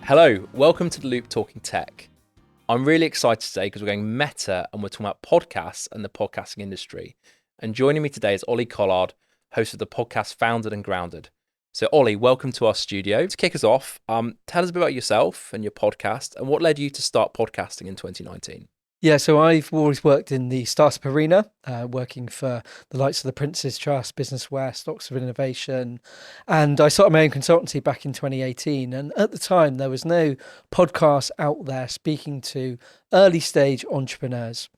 Hello, welcome to The Loop Talking Tech. I'm really excited today because we're going meta and we're talking about podcasts and the podcasting industry. And joining me today is Ollie Collard, host of the podcast Founded and Grounded. So Ollie, welcome to our studio. To kick us off, tell us a bit about yourself and your podcast and what led you to start podcasting in 2019. Yeah, so I've always worked in the startup arena, working for the likes of the Prince's Trust, Business West, Oxford Innovation. And I started my own consultancy back in 2018. And at the time, there was no podcast out there speaking to early stage entrepreneurs.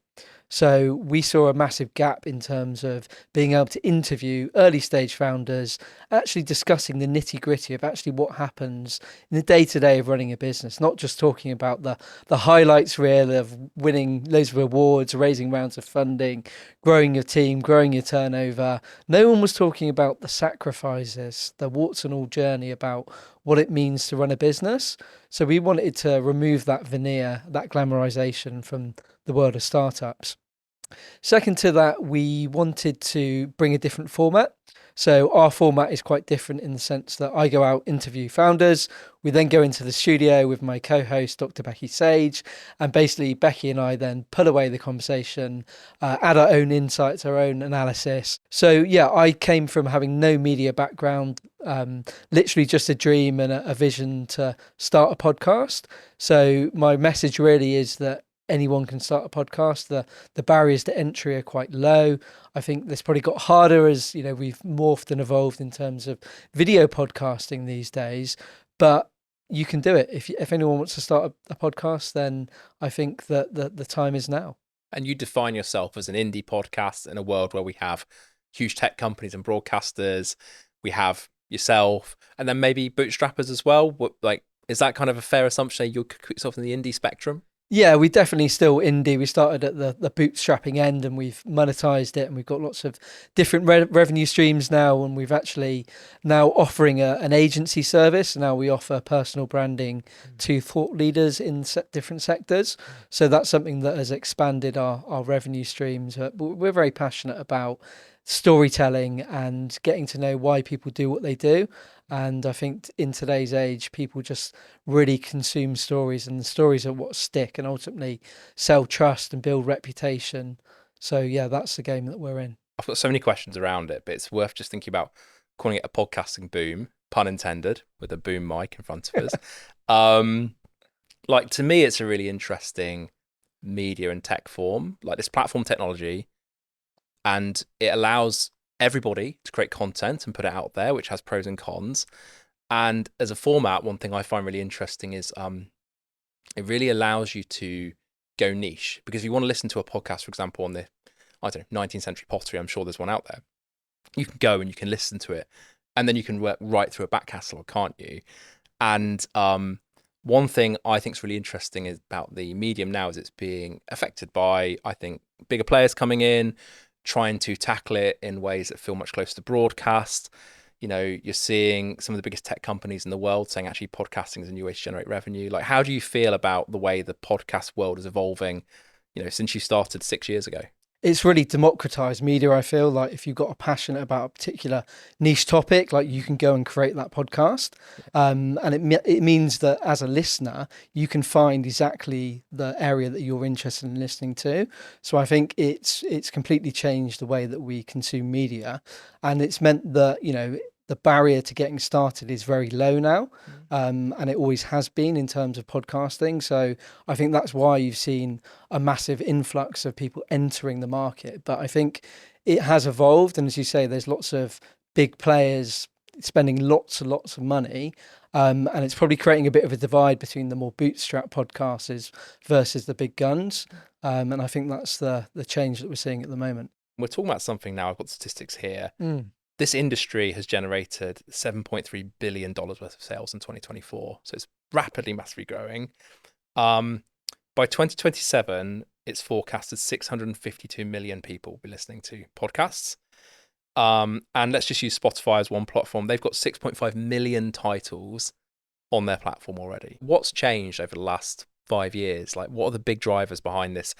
So we saw a massive gap in terms of being able to interview early stage founders, actually discussing the nitty gritty of actually what happens in the day to day of running a business, not just talking about the highlights reel of winning loads of awards, raising rounds of funding, growing your team, growing your turnover. No one was talking about the sacrifices, the warts and all journey about what it means to run a business. So we wanted to remove that veneer, that glamorization from the world of startups. Second to that, we wanted to bring a different format. So our format is quite different in the sense that I go out, interview founders. We then go into the studio with my co-host, Dr. Becky Sage. And basically, Becky and I then pull away the conversation, add our own insights, our own analysis. So yeah, I came from having no media background, literally just a dream and a vision to start a podcast. So my message really is that anyone can start a podcast. The barriers to entry are quite low. I think this probably got harder as we've morphed and evolved in terms of video podcasting these days. But you can do it. If anyone wants to start a podcast, then I think that the time is now. And you define yourself as an indie podcast in a world where we have huge tech companies and broadcasters. We have yourself, and then maybe bootstrappers as well. Is that kind of a fair assumption? You could put yourself in the indie spectrum? Yeah, we definitely still indie. We started at the bootstrapping end and we've monetized it and we've got lots of different revenue streams now. And we've actually now offering an agency service. Now we offer personal branding to thought leaders in different sectors. So that's something that has expanded our revenue streams. We're very passionate about storytelling and getting to know why people do what they do. And I think in today's age, people just really consume stories, and the stories are what stick and ultimately sell trust and build reputation. So yeah, that's the game that we're in. I've got so many questions around it, but it's worth just thinking about calling it a podcasting boom, pun intended, with a boom mic in front of us. To me, it's a really interesting media and tech form, like this platform technology, and it allows everybody to create content and put it out there, which has pros and cons. And as a format, one thing I find really interesting is it really allows you to go niche. Because if you want to listen to a podcast, for example, on the 19th century pottery, I'm sure there's one out there. You can go and you can listen to it, and then you can work right through a back catalogue, can't you? And one thing I think is really interesting about the medium now is it's being affected by, I think, bigger players coming in, trying to tackle it in ways that feel much closer to broadcast. You're seeing some of the biggest tech companies in the world saying actually podcasting is a new way to generate revenue. Like, how do you feel about the way the podcast world is evolving, since you started 6 years ago? It's really democratized media. I feel like if you've got a passion about a particular niche topic, like you can go and create that podcast. And it means that as a listener, you can find exactly the area that you're interested in listening to. So I think it's completely changed the way that we consume media. And it's meant that, the barrier to getting started is very low now, and it always has been in terms of podcasting. So I think that's why you've seen a massive influx of people entering the market. But I think it has evolved, and as you say, there's lots of big players spending lots and lots of money, and it's probably creating a bit of a divide between the more bootstrap podcasters versus the big guns. And I think that's the change that we're seeing at the moment. We're talking about something now. I've got statistics here. This industry has generated $7.3 billion worth of sales in 2024. So it's rapidly, massively growing. By 2027, it's forecasted 652 million people will be listening to podcasts. And let's just use Spotify as one platform. They've got 6.5 million titles on their platform already. What's changed over the last 5 years? Like, what are the big drivers behind this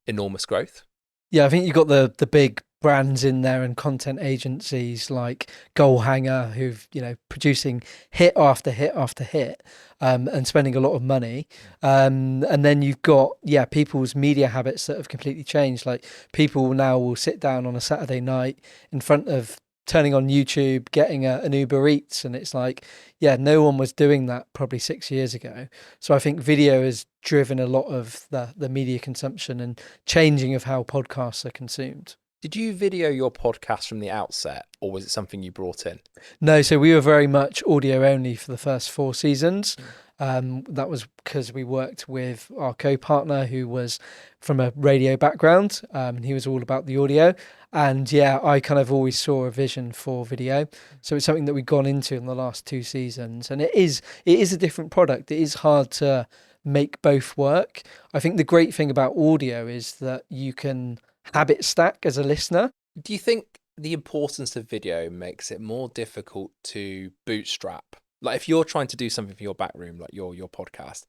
enormous growth? Yeah, I think you've got the big brands in there and content agencies like Goalhanger who've, producing hit after hit after hit, and spending a lot of money. And then you've got, yeah, people's media habits that have completely changed. Like people now will sit down on a Saturday night in front of turning on YouTube, getting an Uber Eats, and it's like, yeah, no one was doing that probably 6 years ago. So I think video has driven a lot of the media consumption and changing of how podcasts are consumed. Did you video your podcast from the outset, or was it something you brought in? No, so we were very much audio only for the first 4 seasons. That was because we worked with our co-partner who was from a radio background. And he was all about the audio. And yeah, I kind of always saw a vision for video. So it's something that we've gone into in the last 2 seasons. And it is a different product. It is hard to make both work. I think the great thing about audio is that you can habit stack as a listener. Do you think the importance of video makes it more difficult to bootstrap? Like if you're trying to do something for your back room, like your podcast,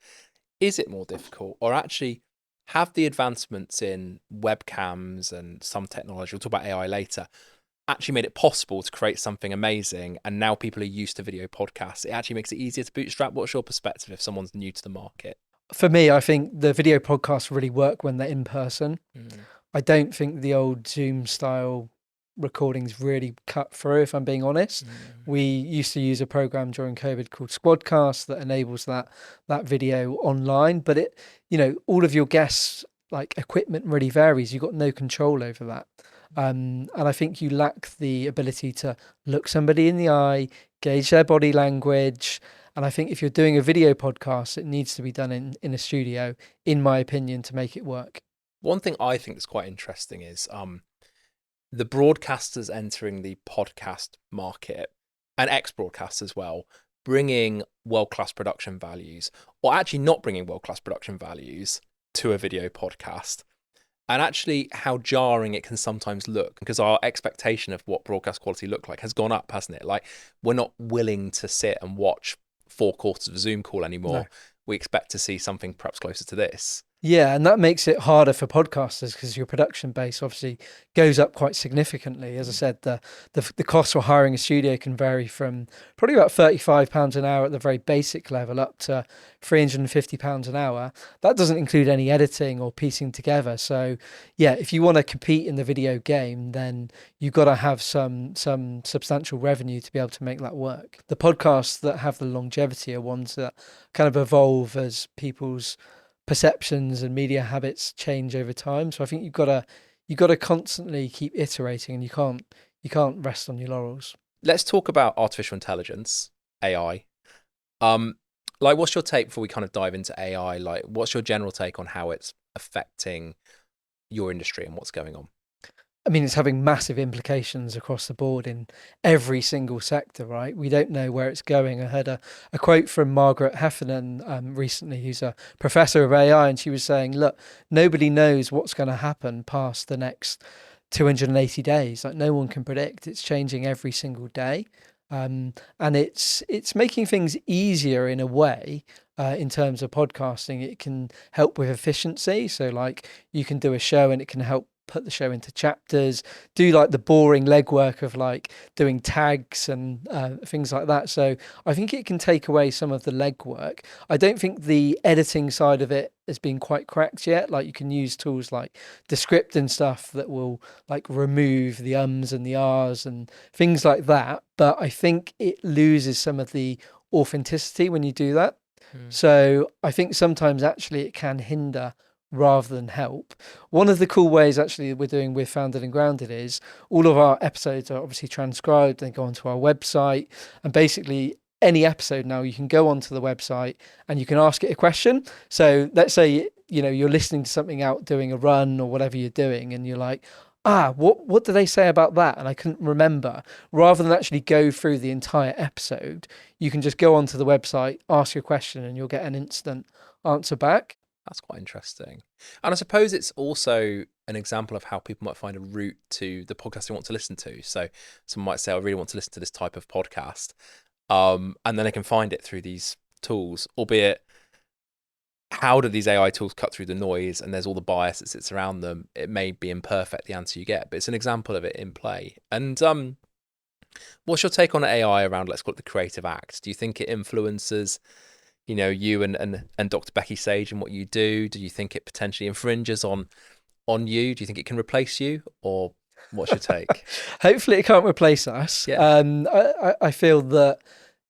is it more difficult, or actually have the advancements in webcams and some technology, we'll talk about AI later, actually made it possible to create something amazing, and now people are used to video podcasts? It actually makes it easier to bootstrap. What's your perspective if someone's new to the market? For me, I think the video podcasts really work when they're in person. Mm. I don't think the old Zoom style recordings really cut through, if I'm being honest. We used to use a program during COVID called Squadcast that enables that video online, but all of your guests' like equipment really varies. You've got no control over that. And I think you lack the ability to look somebody in the eye, gauge their body language. And I think if you're doing a video podcast, it needs to be done in a studio, in my opinion, to make it work. One thing I think is quite interesting is the broadcasters entering the podcast market, and ex-broadcasters as well, bringing world-class production values, or actually not bringing world-class production values to a video podcast, and actually how jarring it can sometimes look, because our expectation of what broadcast quality look like has gone up, hasn't it? Like we're not willing to sit and watch 4 quarters of a Zoom call anymore. No. We expect to see something perhaps closer to this. Yeah, and that makes it harder for podcasters because your production base obviously goes up quite significantly. As I said, the cost for hiring a studio can vary from probably about £35 an hour at the very basic level up to £350 an hour. That doesn't include any editing or piecing together. So yeah, if you want to compete in the video game, then you've got to have some substantial revenue to be able to make that work. The podcasts that have the longevity are ones that kind of evolve as people's perceptions and media habits change over time. So I think you've got to constantly keep iterating, and you can't rest on your laurels. Let's talk about artificial intelligence, AI. Like, what's your take before we kind of dive into AI? Like, what's your general take on how it's affecting your industry and what's going on? I mean, it's having massive implications across the board in every single sector, right? We don't know where it's going. I heard a quote from Margaret Heffernan recently, who's a professor of AI, and she was saying, look, nobody knows what's going to happen past the next 280 days. Like, no one can predict. It's changing every single day. And it's making things easier in a way. In terms of podcasting, it can help with efficiency. So like you can do a show and it can help put the show into chapters, do like the boring legwork of like doing tags and things like that. So I think it can take away some of the legwork. I don't think the editing side of it has been quite cracked yet. Like you can use tools like Descript and stuff that will like remove the ums and the ahs and things like that. But I think it loses some of the authenticity when you do that. So I think sometimes actually it can hinder rather than help. One of the cool ways actually we're doing with Founded and Grounded is all of our episodes are obviously transcribed. They go onto our website, and basically any episode now you can go onto the website and you can ask it a question. So let's say you're listening to something out doing a run or whatever you're doing, and you're like, what do they say about that? And I couldn't remember. Rather than actually go through the entire episode, you can just go onto the website, ask your question, and you'll get an instant answer back. That's quite interesting. And I suppose it's also an example of how people might find a route to the podcast they want to listen to. So someone might say, I really want to listen to this type of podcast. And then they can find it through these tools, albeit how do these AI tools cut through the noise? And there's all the bias that sits around them. It may be imperfect, the answer you get, but it's an example of it in play. And what's your take on AI around, let's call it the creative act? Do you think it influences, you and Dr. Becky Sage and what you do? Do you think it potentially infringes on you? Do you think it can replace you, or what's your take? Hopefully, it can't replace us. Yeah. I feel that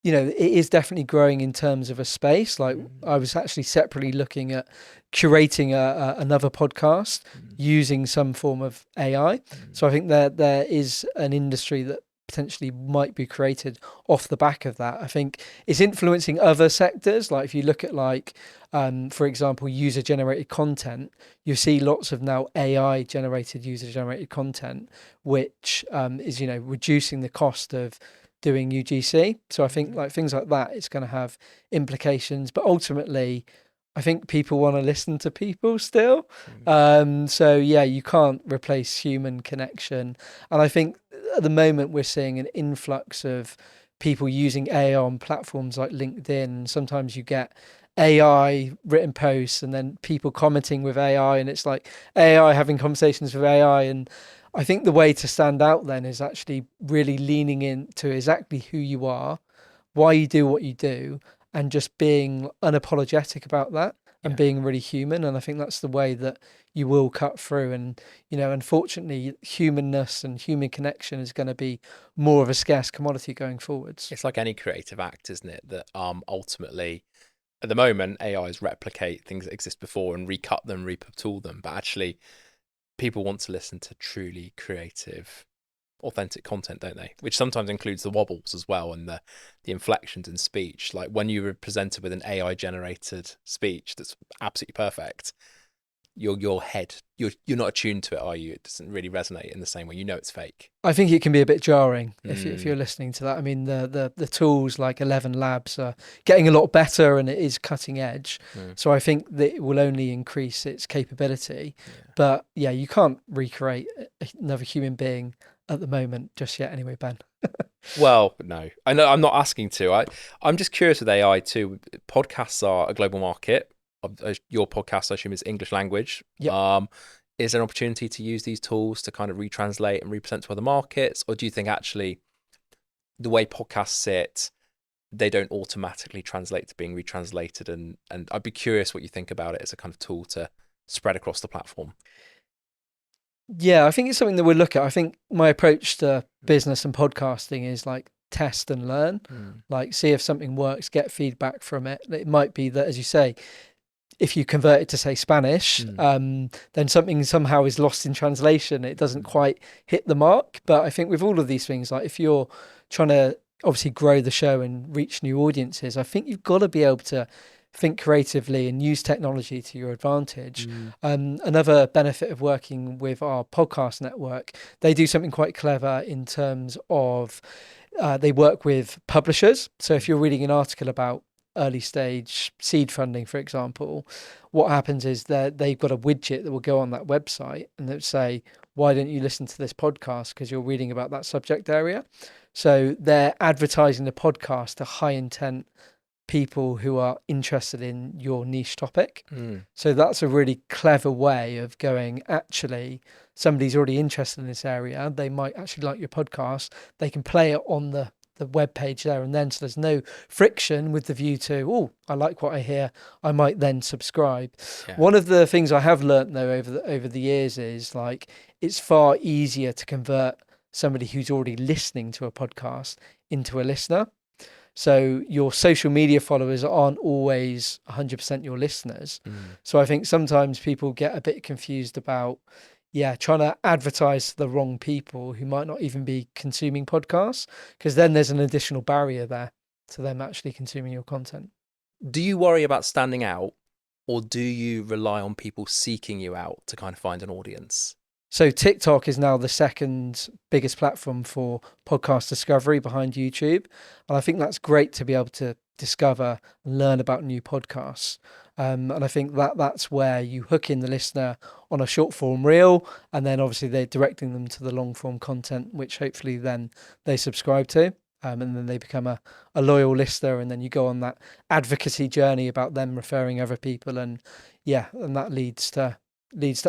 it is definitely growing in terms of a space. Like I was actually separately looking at curating another podcast using some form of AI. So I think that there is an industry that potentially might be created off the back of that. I think it's influencing other sectors. Like if you look at for example, user generated content, you see lots of now AI generated user generated content, which is, reducing the cost of doing UGC. So I think like things like that, it's going to have implications, but ultimately I think people want to listen to people still. So yeah, you can't replace human connection. And I think at the moment we're seeing an influx of people using AI on platforms like LinkedIn. Sometimes you get AI written posts and then people commenting with AI, and it's like AI having conversations with AI. And I think the way to stand out then is actually really leaning into exactly who you are, why you do what you do, and just being unapologetic about that and being really human. And I think that's the way that you will cut through. And, unfortunately, humanness and human connection is going to be more of a scarce commodity going forwards. It's like any creative act, isn't it? That ultimately, at the moment, AIs replicate things that exist before and recut them, retool them. But actually, people want to listen to truly creative, authentic content, don't they? Which sometimes includes the wobbles as well, and the inflections in speech. Like when you were presented with an AI generated speech that's absolutely perfect, your head, you're not attuned to it, are you? It doesn't really resonate in the same way. It's fake. I think it can be a bit jarring if you're listening to that. I mean, the tools like 11 Labs are getting a lot better, and it is cutting edge. So I think that it will only increase its capability. But yeah, you can't recreate another human being at the moment just yet anyway, Ben. Well, no, I know I'm not asking to. I'm just curious with AI too. Podcasts are a global market. Your podcast, I assume, is English language. Yep. Is there an opportunity to use these tools to kind of retranslate and represent to other markets? Or do you think actually the way podcasts sit, they don't automatically translate to being retranslated? And I'd be curious what you think about it as a kind of tool to spread across the platform. Yeah, I think it's something that we'll look at. I think my approach to business and podcasting is like test and learn, like see if something works, get feedback from it. It might be that, as you say, if you convert it to say Spanish, then something somehow is lost in translation. It doesn't quite hit the mark. But I think with all of these things, like if you're trying to obviously grow the show and reach new audiences, I think you've got to be able to think creatively and use technology to your advantage. Another benefit of working with our podcast network, they do something quite clever in terms of they work with publishers. So if you're reading an article about early stage seed funding, for example, what happens is that they've got a widget that will go on that website and they'll say, why don't you listen to this podcast because you're reading about that subject area? So they're advertising the podcast to high intent people who are interested in your niche topic. So that's a really clever way of going, actually, somebody's already interested in this area. They might actually like your podcast. They can play it on the web page there and then, so there's no friction with the view to, oh, I like what I hear, I might then subscribe. One of the things I have learned though over the years is like it's far easier to convert somebody who's already listening to a podcast into a listener. So your social media followers aren't always 100% your listeners. So I think sometimes people get a bit confused about trying to advertise to the wrong people who might not even be consuming podcasts, because then there's an additional barrier there to them actually consuming your content. Do you worry about standing out, or do you rely on people seeking you out to kind of find an audience? So TikTok is now the second biggest platform for podcast discovery behind YouTube. And I think that's great to be able to discover and learn about new podcasts. And I think that's where you hook in the listener on a short form reel, and then obviously they're directing them to the long form content, which hopefully then they subscribe to. and then they become a loyal listener, and then you go on that advocacy journey about them referring other people, and and that leads to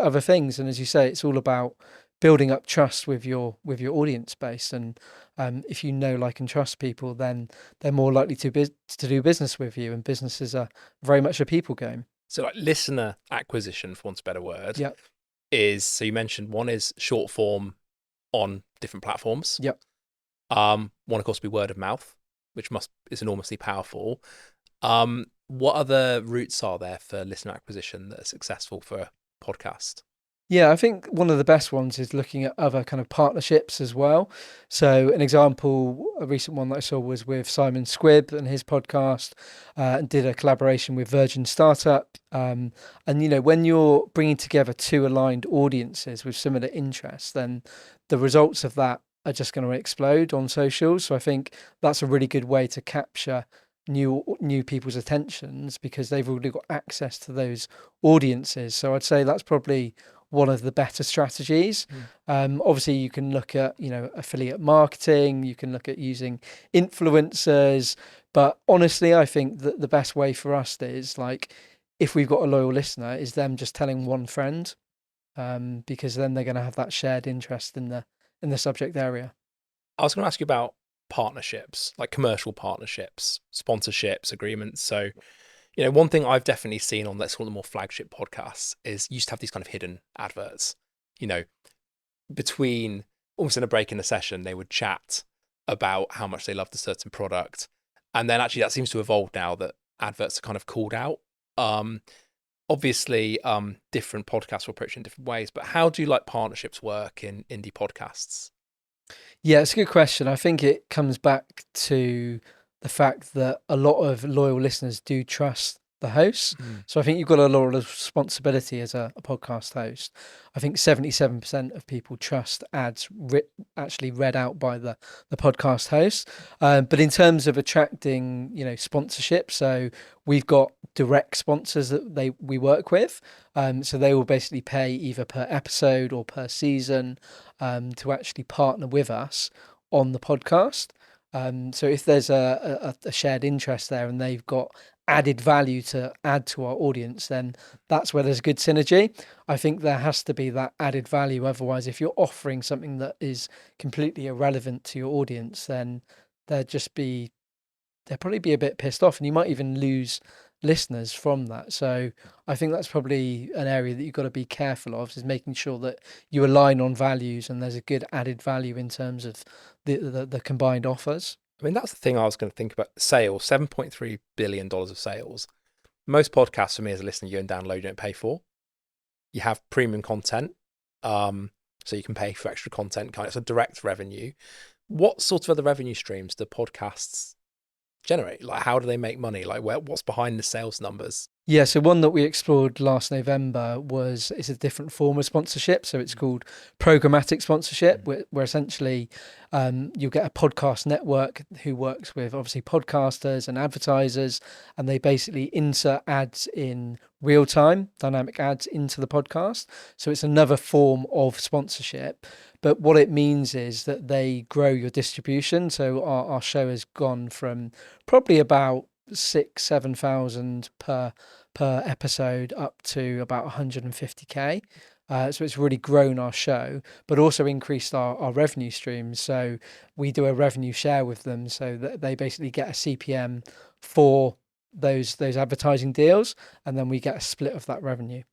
other things. And as you say, it's all about building up trust with your audience base, and if you know, like, and trust people, then they're more likely to do business with you, and businesses are very much a people game. So like listener acquisition, for want of a better word, Yeah. is, so you mentioned one is short form on different platforms. Yep. One, of course, would be word of mouth, which is enormously powerful. What other routes are there for listener acquisition that are successful for a podcast? Yeah, I think one of the best ones is looking at other kind of partnerships as well. So an example, a recent one that I saw was with Simon Squibb and his podcast, and did a collaboration with Virgin Startup. And, when you're bringing together two aligned audiences with similar interests, then the results of that are just going to explode on socials. So I think that's a really good way to capture new people's attentions, because they've already got access to those audiences. So I'd say that's probably one of the better strategies. Obviously, you can look at affiliate marketing, you can look at using influencers, but honestly, I think that the best way for us is, like, if we've got a loyal listener, is them just telling one friend, because then they're going to have that shared interest in the subject area. I was going to ask you about partnerships, like commercial partnerships, sponsorships, agreements. So, one thing I've definitely seen on, let's call them more flagship podcasts, is you used to have these kind of hidden adverts. Between, almost in a break in the session, they would chat about how much they loved a certain product. And then actually that seems to evolve now, that adverts are kind of called out. Obviously, different podcasts will approach it in different ways, but how do partnerships work in indie podcasts? Yeah, it's a good question. I think it comes back to the fact that a lot of loyal listeners do trust the hosts. So I think you've got a lot of responsibility as a podcast host. I think 77% of people trust ads actually read out by the podcast host. But in terms of attracting, sponsorship, so we've got direct sponsors that we work with. So they will basically pay either per episode or per season, to actually partner with us on the podcast. So if there's a shared interest there, and they've got added value to add to our audience, then that's where there's good synergy. I think there has to be that added value. Otherwise, if you're offering something that is completely irrelevant to your audience, then they'll probably be a bit pissed off, and you might even lose listeners from that. So I think that's probably an area that you've got to be careful of, is making sure that you align on values and there's a good added value in terms of the combined offers. I mean, that's the thing I was going to think about. Sales, $7.3 billion of sales. Most podcasts, for me as a listener, you go and download, you don't pay for. You have premium content, so you can pay for extra content. It's a direct revenue. What sort of other revenue streams do podcasts generate? How do they make money? What's behind the sales numbers? Yeah, so one that we explored last November is a different form of sponsorship. So it's called programmatic sponsorship, where essentially you'll get a podcast network who works with, obviously, podcasters and advertisers, and they basically insert ads in real time, dynamic ads into the podcast. So it's another form of sponsorship. But what it means is that they grow your distribution. So our show has gone from probably about 6,000-7,000 per episode up to about 150k. So it's really grown our show, but also increased our revenue streams. So we do a revenue share with them, so that they basically get a CPM for those advertising deals, and then we get a split of that revenue.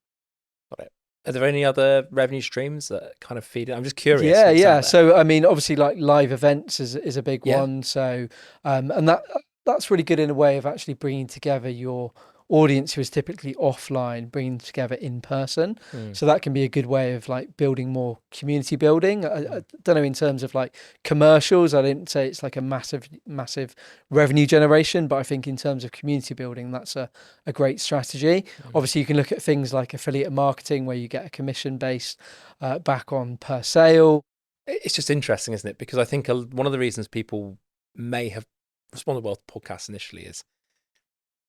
Got it. Are there any other revenue streams that kind of feed it? I'm just curious. Yeah. So I mean, obviously, like live events is a big one. So and that's really good in a way of actually bringing together your audience who is typically offline, bringing together in person. So that can be a good way of building more community building. I don't know, in terms of commercials, I didn't say it's like a massive revenue generation, but I think in terms of community building, that's a great strategy. Obviously, you can look at things like affiliate marketing, where you get a commission based back on per sale. It's just interesting, isn't it? Because I think one of the reasons people may have responded well to podcasts initially is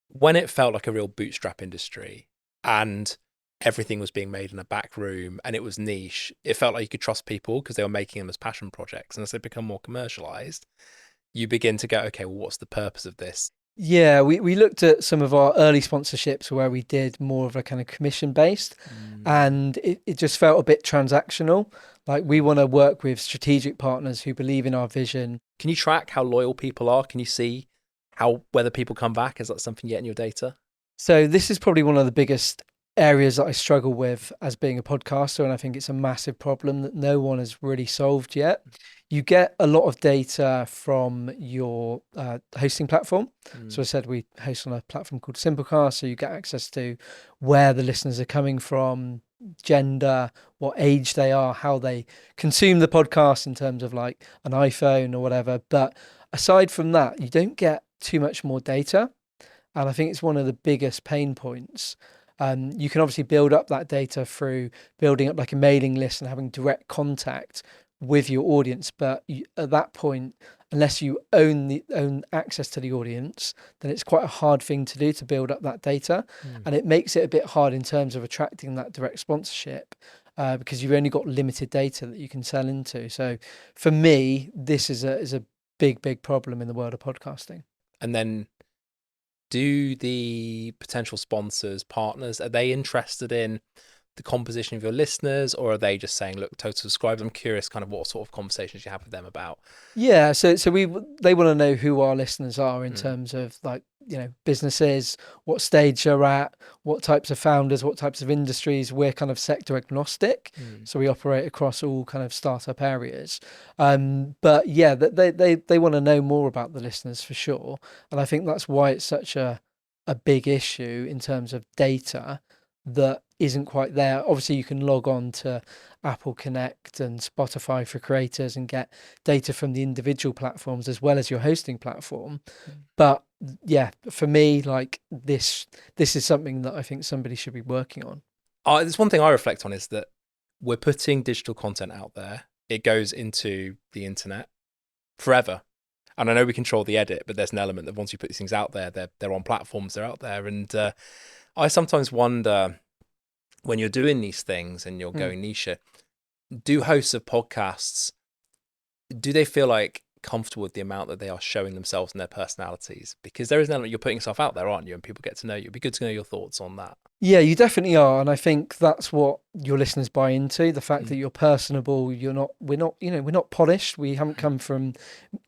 when it felt like a real bootstrap industry and everything was being made in a back room and it was niche, it felt like you could trust people because they were making them as passion projects. And as they become more commercialized, you begin to go, okay, well, what's the purpose of this? Yeah, we looked at some of our early sponsorships where we did more of a kind of commission based, and it just felt a bit transactional. Like we want to work with strategic partners who believe in our vision. Can you track how loyal people are? Can you see how whether people come back? Is that something you get in your data? So this is probably one of the biggest areas that I struggle with as being a podcaster, and I think it's a massive problem that no one has really solved yet. You get a lot of data from your hosting platform. So I said we host on a platform called Simplecast, so you get access to where the listeners are coming from, gender, what age they are, how they consume the podcast in terms of like an iPhone or whatever. But aside from that, you don't get too much more data. And I think it's one of the biggest pain points. You can obviously build up that data through building up like a mailing list and having direct contact with your audience. But at that point, unless you own access to the audience, then it's quite a hard thing to do to build up that data. And it makes it a bit hard in terms of attracting that direct sponsorship. Because you've only got limited data that you can sell into. So for me, this is a big problem in the world of podcasting. And then do the potential sponsors, partners, are they interested in the composition of your listeners, or are they just saying, look, total subscribers? I'm curious kind of what sort of conversations you have with them about. Yeah, so they want to know who our listeners are in terms of like, you know, businesses, what stage they're at, what types of founders, what types of industries. We're kind of sector agnostic, so we operate across all kind of startup areas. But yeah, they want to know more about the listeners for sure, and I think that's why it's such a big issue in terms of data that isn't quite there. Obviously, you can log on to Apple Connect and Spotify for creators and get data from the individual platforms as well as your hosting platform. But yeah, for me, like this is something that I think somebody should be working on. There's one thing I reflect on is that we're putting digital content out there. It goes into the internet forever. And I know we control the edit, but there's an element that once you put these things out there, they're on platforms, they're out there. And I sometimes wonder, when you're doing these things and you're going niche, do hosts of podcasts, do they feel like comfortable with the amount that they are showing themselves and their personalities? Because there is an element, you're putting yourself out there, aren't you? And people get to know you. It'd be good to know your thoughts on that. Yeah, you definitely are. And I think that's what your listeners buy into, the fact that you're personable. We're not polished. I haven't come from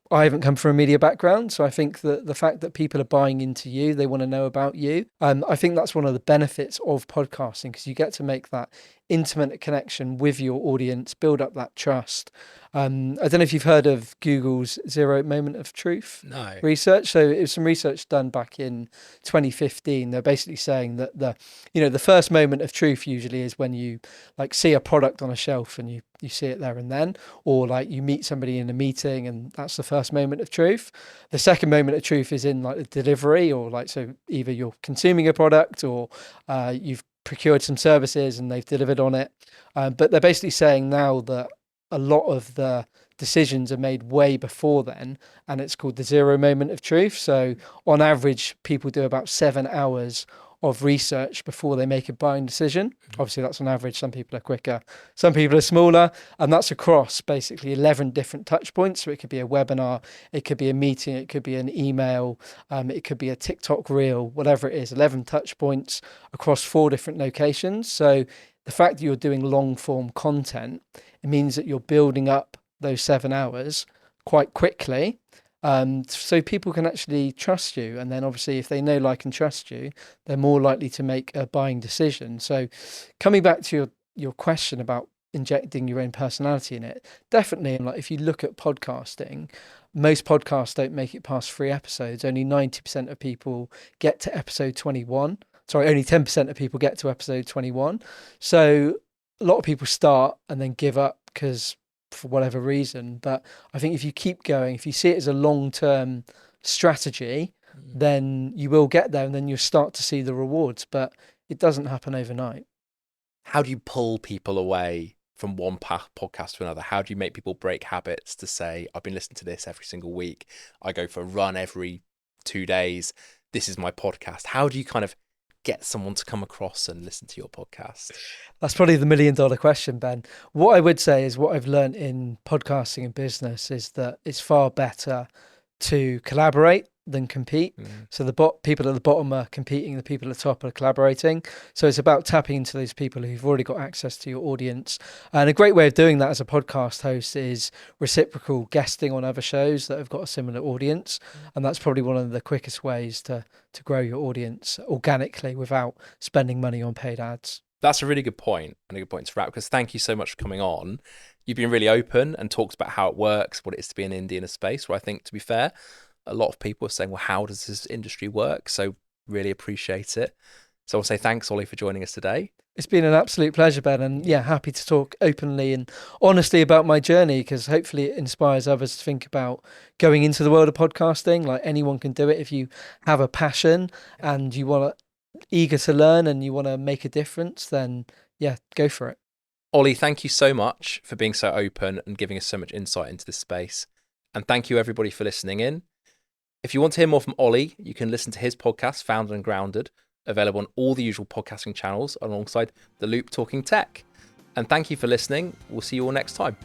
a media background. So I think that the fact that people are buying into you, they want to know about you. I think that's one of the benefits of podcasting, because you get to make that intimate connection with your audience, build up that trust. I don't know if you've heard of Google's 0 moment of truth research. So it was some research done back in 2015. They're basically saying that the first moment of truth usually is when you like see a product on a shelf and you see it there and then, or like you meet somebody in a meeting and that's the first moment of truth. The second moment of truth is in like the delivery, or like, so either you're consuming a product or you've procured some services and they've delivered on it. But they're basically saying now that a lot of the decisions are made way before then, and it's called the 0 moment of truth. So on average, people do about 7 hours of research before they make a buying decision. Obviously, that's on average. Some people are quicker, some people are smaller, and that's across basically 11 different touch points. So it could be a webinar, it could be a meeting, it could be an email, it could be a TikTok reel, whatever it is, 11 touch points across 4 different locations. So the fact that you're doing long form content, it means that you're building up those 7 hours quite quickly. So people can actually trust you. And then obviously if they know, like, and trust you, they're more likely to make a buying decision. So coming back to your question about injecting your own personality in it, definitely, like if you look at podcasting, most podcasts don't make it past 3 episodes. Only 90% of people get to episode 21. Sorry, only 10% of people get to episode 21. So a lot of people start and then give up because for whatever reason. But I think if you keep going, if you see it as a long-term strategy, then you will get there and then you'll start to see the rewards. But it doesn't happen overnight. How do you pull people away from one podcast to another? How do you make people break habits to say, I've been listening to this every single week, I go for a run every 2 days, this is my podcast? How do you kind of get someone to come across and listen to your podcast? That's probably the $1 million question, Ben. What I would say is what I've learned in podcasting and business is that it's far better to collaborate than compete. So the people at the bottom are competing, the people at the top are collaborating. So it's about tapping into those people who've already got access to your audience. And a great way of doing that as a podcast host is reciprocal guesting on other shows that have got a similar audience. And that's probably one of the quickest ways to grow your audience organically without spending money on paid ads. That's a really good point, and a good point to wrap, because thank you so much for coming on. You've been really open and talked about how it works, what it is to be an indie in a space where I think, to be fair, a lot of people are saying, well, how does this industry work? So really appreciate it. So I'll say thanks, Ollie, for joining us today. It's been an absolute pleasure, Ben, and happy to talk openly and honestly about my journey, because hopefully it inspires others to think about going into the world of podcasting. Like, anyone can do it if you have a passion and you want to, eager to learn and you want to make a difference, then go for it. Ollie, thank you so much for being so open and giving us so much insight into this space. And thank you, everybody, for listening in. If you want to hear more from Ollie, you can listen to his podcast, Founded and Grounded, available on all the usual podcasting channels alongside The Loop Talking Tech. And thank you for listening. We'll see you all next time.